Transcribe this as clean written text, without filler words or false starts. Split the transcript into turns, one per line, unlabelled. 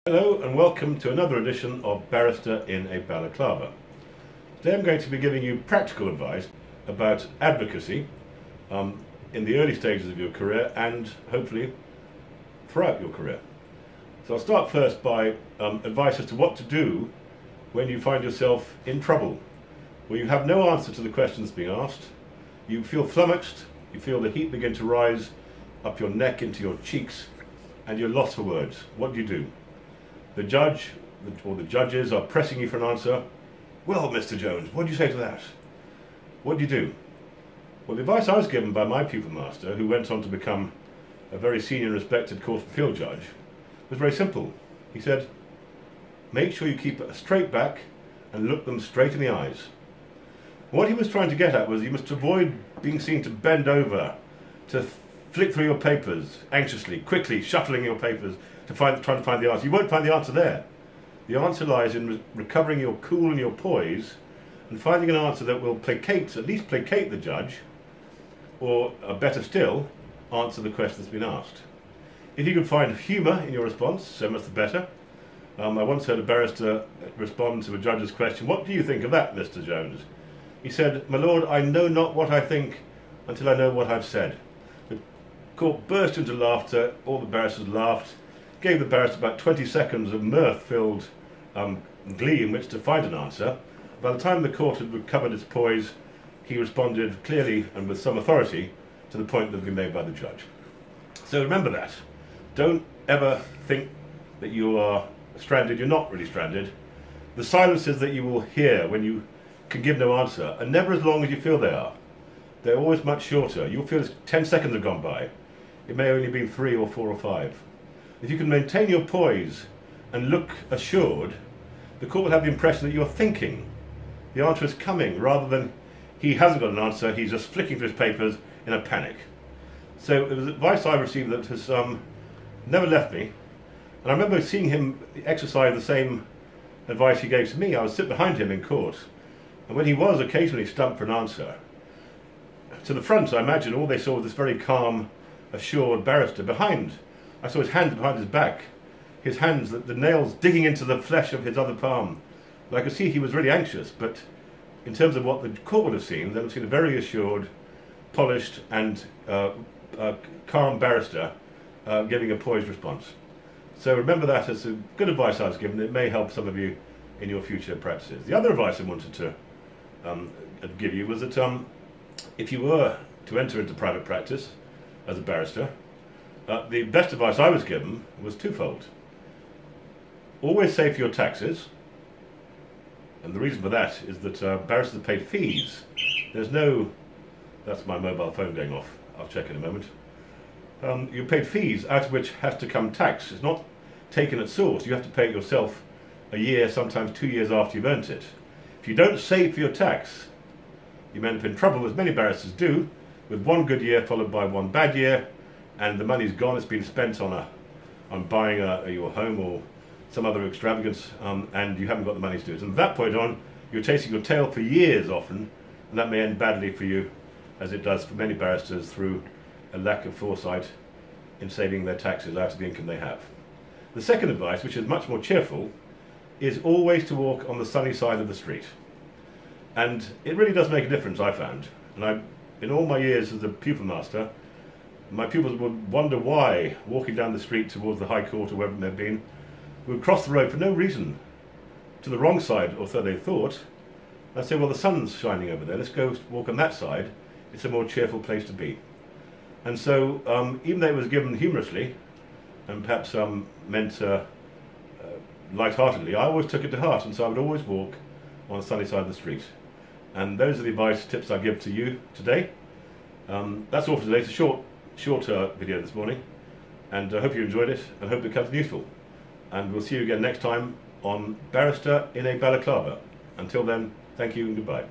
Hello and welcome to another edition of Barrister in a Balaclava. Today I'm going to be giving you practical advice about advocacy in the early stages of your career and hopefully throughout your career. So I'll start first by advice as to what to do when you find yourself in trouble, where you have no answer to the questions being asked, you feel flummoxed, you feel the heat begin to rise up your neck into your cheeks, and you're lost for words. What do? The judge or the judges are pressing you for an answer. Well, Mr. Jones, what do you say to that? What do? Well, the advice I was given by my pupil master, who went on to become a very senior and respected Court of Appeal judge, was very simple. He said, make sure you keep a straight back and look them straight in the eyes. What he was trying to get at was you must avoid being seen to bend over, to flick through your papers anxiously, quickly, shuffling your papers, trying to find the answer. You won't find the answer there. The answer lies in recovering your cool and your poise and finding an answer that will at least placate the judge, or better still, answer the question that's been asked. If you can find humour in your response, so much the better. I once heard a barrister respond to a judge's question, what do you think of that, Mr. Jones? He said, my lord, I know not what I think until I know what I've said. The court burst into laughter, all the barristers laughed, gave the barrister about 20 seconds of mirth-filled glee in which to find an answer. By the time the court had recovered its poise, he responded clearly and with some authority to the point that had been made by the judge. So remember that. Don't ever think that you are stranded. You're not really stranded. The silences that you will hear when you can give no answer are never as long as you feel they are. They're always much shorter. You'll feel as 10 seconds have gone by. It may only be 3 or 4 or 5. If you can maintain your poise and look assured, the court will have the impression that you're thinking. The answer is coming, rather than he hasn't got an answer, he's just flicking through his papers in a panic. So it was advice I received that has never left me. And I remember seeing him exercise the same advice he gave to me. I was sitting behind him in court, and when he was occasionally stumped for an answer, to the front, I imagine, all they saw was this very calm, assured barrister. Behind, I saw his hands behind his back, his hands, the nails digging into the flesh of his other palm. And I could see he was really anxious, but in terms of what the court would have seen, they would have seen a very assured, polished and calm barrister giving a poised response. So remember that as a good advice I was given. It may help some of you in your future practices. The other advice I wanted to give you was that if you were to enter into private practice as a barrister, the best advice I was given was twofold. Always save your taxes, and the reason for that is that barristers are paid fees. There's no... That's my mobile phone going off. I'll check in a moment. You're paid fees out of which has to come tax. It's not taken at source. You have to pay it yourself a year, sometimes 2 years after you've earned it. If you don't save for your tax, you may end up in trouble, as many barristers do, with one good year followed by one bad year, and the money's gone. It's been spent on buying your home or some other extravagance, and you haven't got the money to do it. And from that point on, you're chasing your tail for years often, and that may end badly for you, as it does for many barristers through a lack of foresight in saving their taxes out of the income they have. The second advice, which is much more cheerful, is always to walk on the sunny side of the street. And it really does make a difference, I found. And in all my years as a pupil master, my pupils would wonder why, walking down the street towards the High Court or wherever it may have been, we would cross the road for no reason to the wrong side, or so they thought. I'd say, well, the sun's shining over there, let's go walk on that side. It's a more cheerful place to be. And so, even though it was given humorously, and perhaps meant light-heartedly, I always took it to heart, and so I would always walk on the sunny side of the street. And those are the tips I give to you today. That's all for today. It's a shorter video this morning, and I hope you enjoyed it, and hope it becomes useful. And we'll see you again next time on Barrister in a Balaclava. Until then, thank you and goodbye.